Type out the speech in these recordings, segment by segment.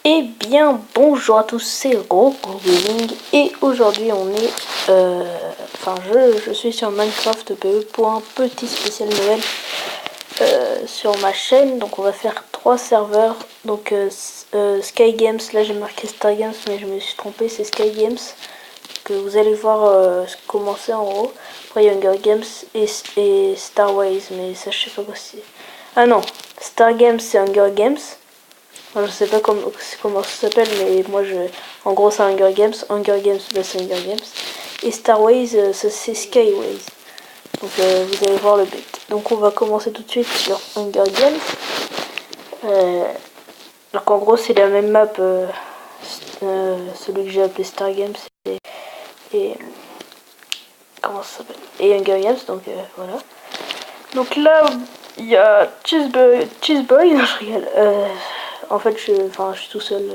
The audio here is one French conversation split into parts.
Eh bien, bonjour à tous, c'est RocoGaming et aujourd'hui on est, je suis sur Minecraft PE pour un petit spécial Noël sur ma chaîne. Donc on va faire 3 serveurs, donc Sky Games, là j'ai marqué Star Games mais je me suis trompé, c'est Sky Games que vous allez voir commencer en haut. Après il y a Hunger Games et Starways, mais ça je sais pas quoi c'est. Ah non, Star Games c'est Hunger Games. Je sais pas comment ça s'appelle, mais en gros c'est Hunger Games. Hunger Games, bah, c'est Hunger Games. Et Starways, ça c'est Skyways. Donc vous allez voir le but. Donc on va commencer tout de suite sur Hunger Games. Donc en gros c'est la même map, celui que j'ai appelé Star Games et comment ça s'appelle, et Hunger Games. Donc voilà. Donc là il y a Cheeseboy, non je rigole. En fait je suis tout seul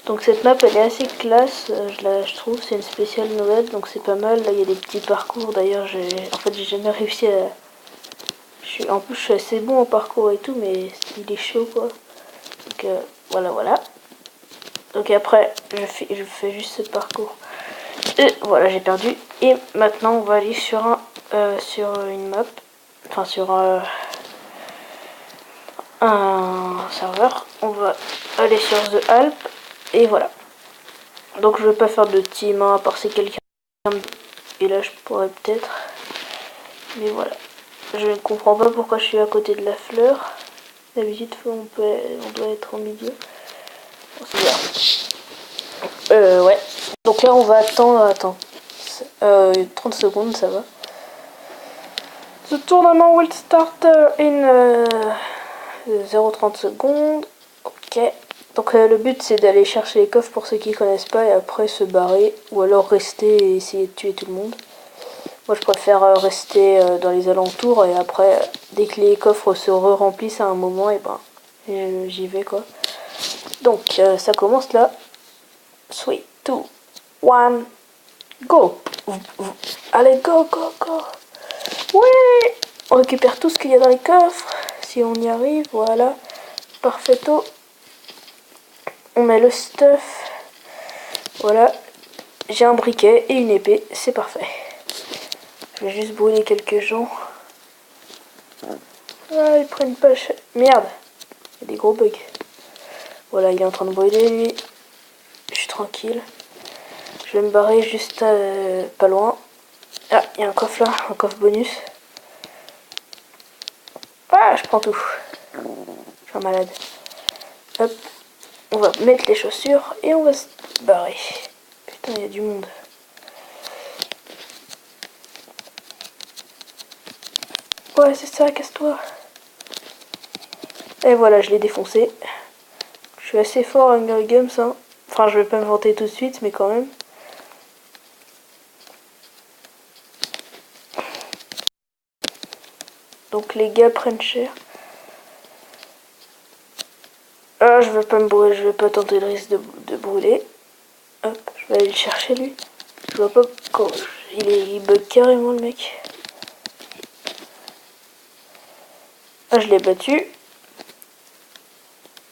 donc cette map elle est assez classe, je trouve, c'est une spéciale Noël donc c'est pas mal. Là il y a des petits parcours, d'ailleurs j'ai jamais réussi à... En plus je suis assez bon en parcours et tout, mais il est chaud quoi. Donc voilà. Donc après je fais juste ce parcours. Et voilà, j'ai perdu. Et maintenant on va aller sur une map, sur un serveur. On va aller sur The Alp et voilà. Donc je vais pas faire de team à part si quelqu'un, et là je pourrais peut-être, mais voilà. Je ne comprends pas pourquoi je suis à côté de la fleur. D'habitude on doit être au milieu. Bon, c'est bien. Ouais. Donc là on va attendre 30 secondes, ça va. The tournament will start in 0,30 secondes. Ok. Donc le but c'est d'aller chercher les coffres pour ceux qui connaissent pas et après se barrer ou alors rester et essayer de tuer tout le monde. Moi je préfère rester dans les alentours et après dès que les coffres se remplissent à un moment et ben j'y vais quoi. Donc ça commence là. 3, 2, 1, go. Allez go. Ouais. On récupère tout ce qu'il y a dans les coffres si on y arrive, voilà. Parfaito. On met le stuff. Voilà. J'ai un briquet et une épée, c'est parfait. Je vais juste brûler quelques gens. Ah, ils prennent pas... Merde. Il y a des gros bugs. Voilà, il est en train de brûler, lui. Je suis tranquille. Je vais me barrer juste pas loin. Ah, il y a un coffre là, un coffre bonus. Ah, je prends tout. Je suis un malade. Hop. On va mettre les chaussures et on va se barrer. Putain, il y a du monde. Ouais, c'est ça, casse-toi. Et voilà, je l'ai défoncé. Je suis assez fort à Hunger Games, hein. Enfin, je vais pas me vanter tout de suite, mais quand même. Donc les gars prennent cher. Ah, je vais pas me brûler, je vais pas tenter le risque de brûler. Hop, je vais aller le chercher lui. Je vois pas quand il bug carrément le mec. Ah, je l'ai battu.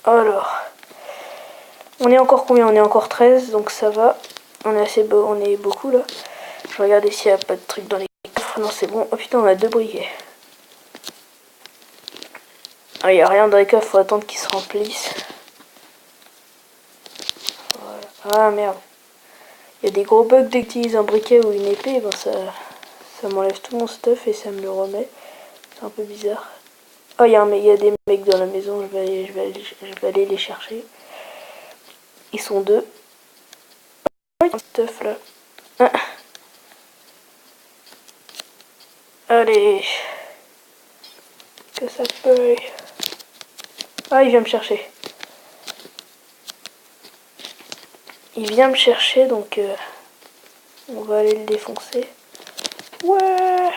Alors, on est encore combien? On est encore 13, donc ça va. On est assez beau, on est beaucoup là. Je regarde s'il n'y a pas de truc dans les coffres. Non, c'est bon. Oh putain, on a 2 briquets. Ah, il n'y a rien dans les coffres, faut attendre qu'ils se remplissent. Voilà. Ah merde. Il y a des gros bugs dès que tu utilises un briquet ou une épée, ben ça m'enlève tout mon stuff et ça me le remet. C'est un peu bizarre. Oh, il y a des mecs dans la maison, je vais aller les chercher. Ils sont 2. Oh, il y a un stuff là. Ah. Allez. Que ça peut. Ah, il vient me chercher. Il vient me chercher, donc on va aller le défoncer. Ouais.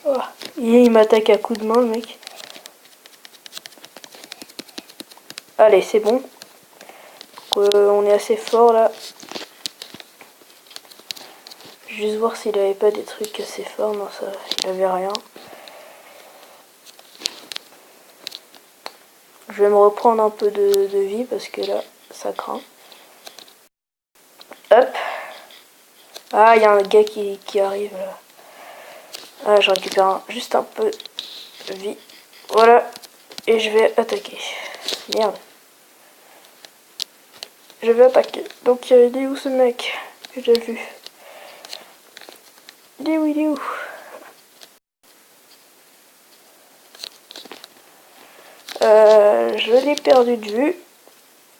Oh. Il m'attaque à coups de main, le mec. Allez, c'est bon. On est assez fort là. juste voir s'il avait pas des trucs assez forts. Non, ça, il avait rien. Je vais me reprendre un peu de vie parce que là, ça craint. Hop. Ah, il y a un gars qui arrive là. Ah, je récupère juste un peu de vie. Voilà. Et je vais attaquer. Merde. Je vais attaquer. Donc, il est où ce mec que j'ai vu? Il est où, il est où? Je l'ai perdu de vue.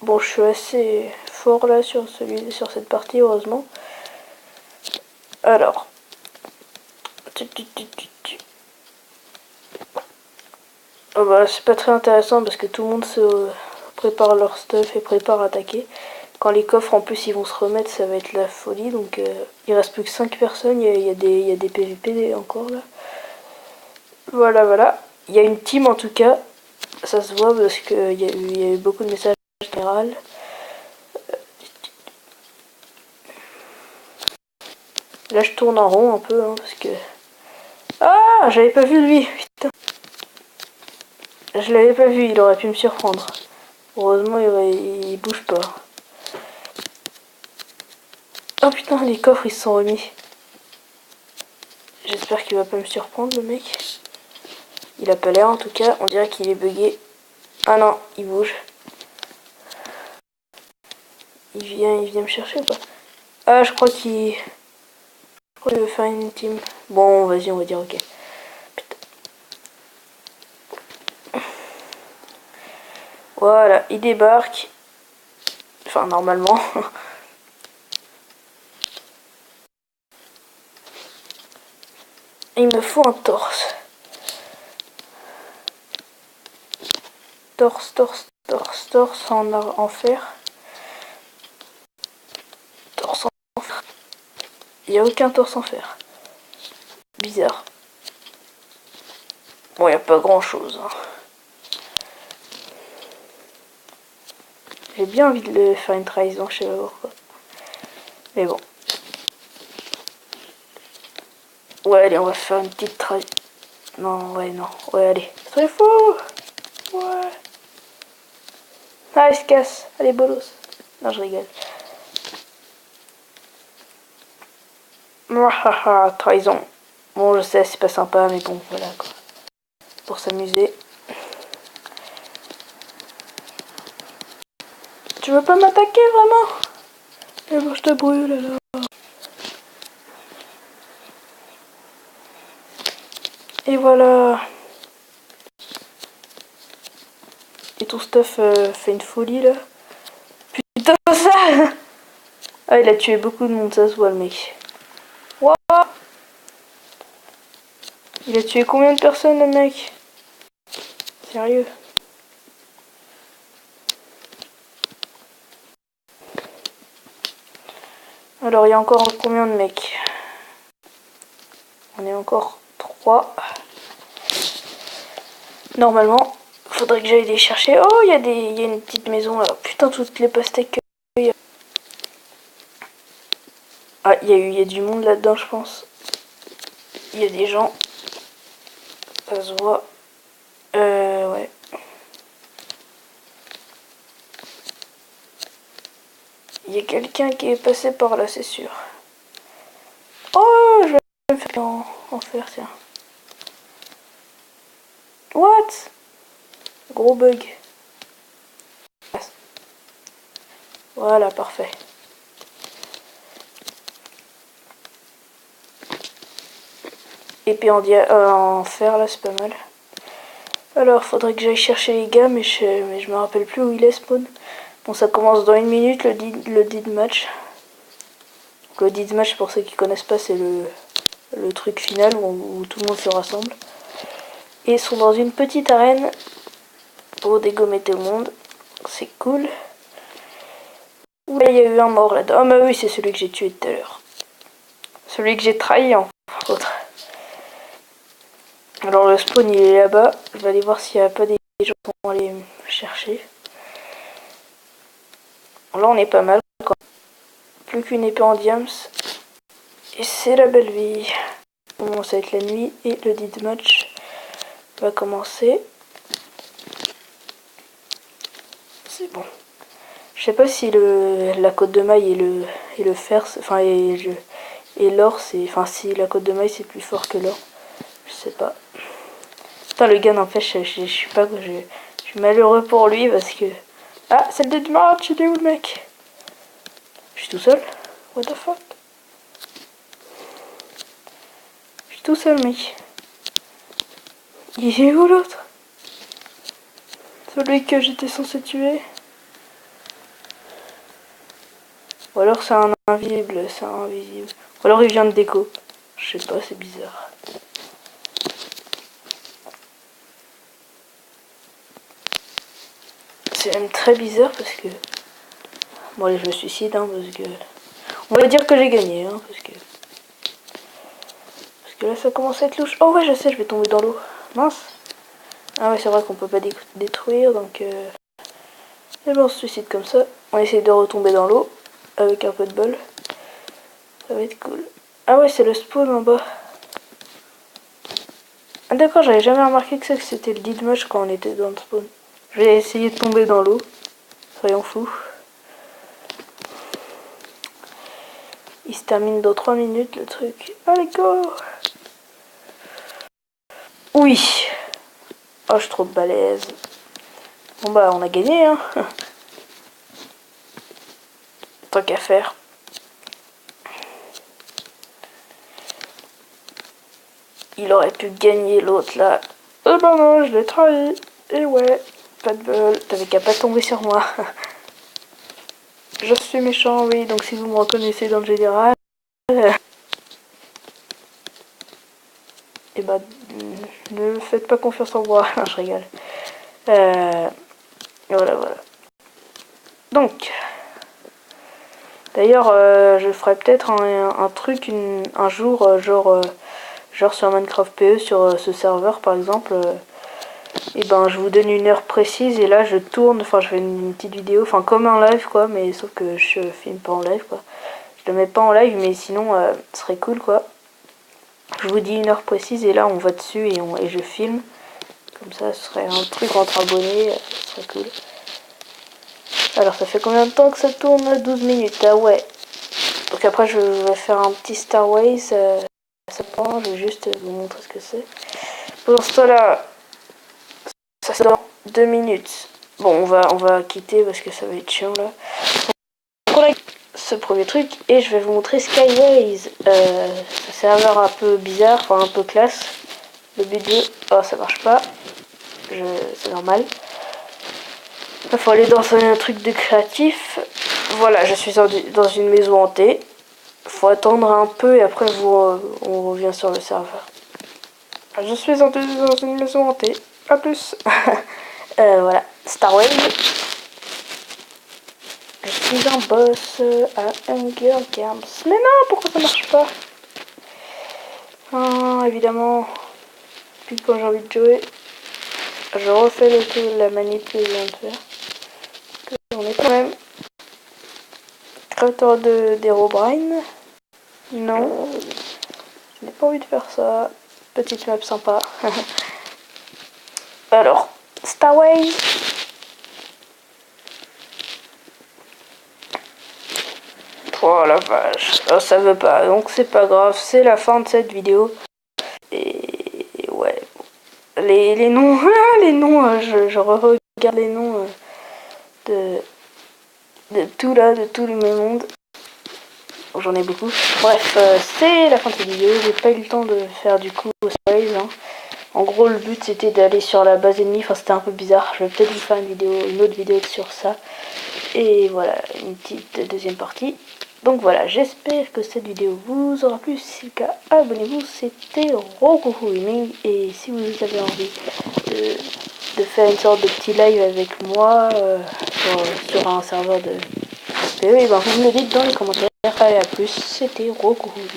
Bon, je suis assez fort là sur cette partie, heureusement. Alors. Oh bah, c'est pas très intéressant parce que tout le monde se prépare leur stuff et prépare à attaquer. Quand les coffres en plus ils vont se remettre, ça va être la folie. Donc il reste plus que 5 personnes, il y a des PVP encore là. Voilà, voilà. Il y a une team en tout cas, ça se voit parce qu'il y a eu beaucoup de messages en général. Là je tourne en rond un peu hein, parce que... Ah, j'avais pas vu lui, putain. Je l'avais pas vu, il aurait pu me surprendre. Heureusement il bouge pas. Oh putain, les coffres ils se sont remis. J'espère qu'il va pas me surprendre le mec. Il a pas l'air en tout cas, on dirait qu'il est bugué. Ah non, il bouge. Il vient me chercher ou pas? Ah, je crois qu'il veut faire une team. Bon, vas-y, on va dire ok. Putain. Voilà, il débarque. Enfin, normalement. Il me faut un torse. Torse en fer. Torse en fer. Il n'y a aucun torse en fer. Bizarre. Bon, il n'y a pas grand chose. Hein. J'ai bien envie de le faire une trahison, je sais pas pourquoi. Mais bon. Ouais, allez, on va faire une petite trahison. Non, ouais, non. Ouais, allez. C'est fou. Ouais. Ah, il se casse. Allez, bolos. Non, je rigole. Trahison. Bon, je sais, c'est pas sympa, mais bon, voilà quoi. Pour s'amuser. Tu veux pas m'attaquer vraiment? Eh bon, je te brûle alors. Et voilà. Et ton stuff fait une folie là. Putain, ça. Ah, il a tué beaucoup de monde, ça se voit le mec. Wow. Il a tué combien de personnes le mec? Sérieux? Alors il y a encore combien de mecs? On est encore 3. Normalement, faudrait que j'aille les chercher. Oh, il y a une petite maison là. Putain, toutes les pastèques. Ah, il y a du monde là-dedans, je pense. Il y a des gens. Ça se voit. Ouais. Il y a quelqu'un qui est passé par là, c'est sûr. Oh, je vais me faire en faire, tiens. What? Gros bug. Voilà, parfait. Épée en fer, là, c'est pas mal. Alors, faudrait que j'aille chercher les gars, mais je me rappelle plus où il est, spawn. Bon, ça commence dans 1 minute, le deathmatch. Le deathmatch, pour ceux qui connaissent pas, c'est le truc final où tout le monde se rassemble. Et ils sont dans une petite arène pour dégommer tout le monde. C'est cool. Ouais, il y a eu un mort là-dedans. Ah bah oui, c'est celui que j'ai tué tout à l'heure. Celui que j'ai trahi, en autre. Alors le spawn, il est là-bas. Je vais aller voir s'il n'y a pas des gens qui vont aller me chercher. Là, on est pas mal. Plus qu'une épée en diams. Et c'est la belle vie. Bon, ça va être la nuit et le deathmatch va commencer. C'est bon. Je sais pas si la côte de maille et le fer, enfin et l'or, c'est, enfin si la côte de maille c'est plus fort que l'or. Je sais pas. Putain, le gars n'empêche, je suis pas, je suis malheureux pour lui parce que... Ah, c'est le deathmatch, il est où le mec? Je suis tout seul? What the fuck? Je suis tout seul, mec. Il est où l'autre? Celui que j'étais censé tuer? Ou alors c'est un invisible, c'est un invisible. Ou alors il vient de déco. Je sais pas, c'est bizarre. C'est même très bizarre parce que... Bon allez, je me suicide, hein, parce que... On va dire que j'ai gagné, hein, parce que... Parce que là ça commence à être louche. Oh ouais, je sais, je vais tomber dans l'eau. Mince. Ah ouais, c'est vrai qu'on peut pas détruire, donc... Et ben on se suicide comme ça. On essaye de retomber dans l'eau, avec un peu de bol. Ça va être cool. Ah ouais, c'est le spawn en bas. Ah d'accord, j'avais jamais remarqué que c'était le deathmatch quand on était dans le spawn. Je vais essayer de tomber dans l'eau. Soyons fous. Il se termine dans 3 minutes le truc. Allez, go! Oui! Oh, je suis trop balèze. Bon bah, on a gagné, hein. Tant qu'à faire. Il aurait pu gagner l'autre là. Eh ben non, je l'ai trahi. Et ouais, pas de bol. T'avais qu'à pas tomber sur moi. Je suis méchant, oui, donc si vous me reconnaissez dans le général... Et bah, ne faites pas confiance en moi. Je rigole. Voilà, voilà. Donc... D'ailleurs, je ferai peut-être un truc un jour, genre sur Minecraft PE, sur ce serveur par exemple. Et ben, je vous donne une heure précise et là je tourne, enfin je fais une petite vidéo, enfin comme un live quoi, mais sauf que je filme pas en live quoi. Je le mets pas en live, mais sinon ce serait cool quoi. Je vous dis une heure précise et là on va dessus et je filme. Comme ça, ce serait un truc entre abonnés, ce serait cool. Alors ça fait combien de temps que ça tourne? 12 minutes, ah ouais. Donc après je vais faire un petit Starways, ça prend, je vais juste vous montrer ce que c'est. Pour ce temps-là, ça se dans 2 minutes. Bon, on va quitter parce que ça va être chiant là. Donc on a ce premier truc et je vais vous montrer Skyways. Ce serveur un peu bizarre, enfin un peu classe. Le but de... Oh, ça marche pas. C'est normal. Il faut aller dans un truc de créatif. Voilà, je suis dans une maison hantée. Faut attendre un peu et après on revient sur le serveur. Je suis dans une maison hantée. A plus. Voilà, Starway. Je suis un boss à Hunger Games. Mais non, pourquoi ça marche pas? Ah, évidemment. Puis quand j'ai envie de jouer, je refais le tour de la manip que je viens de faire. On est quand même créateur d'Herobrine. Non, je n'ai pas envie de faire ça. Petite map sympa. Alors, Starway. Oh la vache, oh, ça veut pas, donc c'est pas grave, c'est la fin de cette vidéo. Et ouais, les noms, les noms, je regarde les noms de tout là, de tout le monde. J'en ai beaucoup. Bref, c'est la fin de cette vidéo, j'ai pas eu le temps de faire du coup Space, hein. En gros, le but c'était d'aller sur la base ennemie, enfin c'était un peu bizarre, je vais peut-être vous faire une autre vidéo sur ça. Et voilà, une petite deuxième partie. Donc voilà, j'espère que cette vidéo vous aura plu. Si c'est le cas, abonnez-vous. C'était Rokufu Gaming. Et si vous avez envie de faire une sorte de petit live avec moi sur un serveur de PE, et ben vous me le dites dans les commentaires. Allez, à plus, c'était Rokufu Gaming.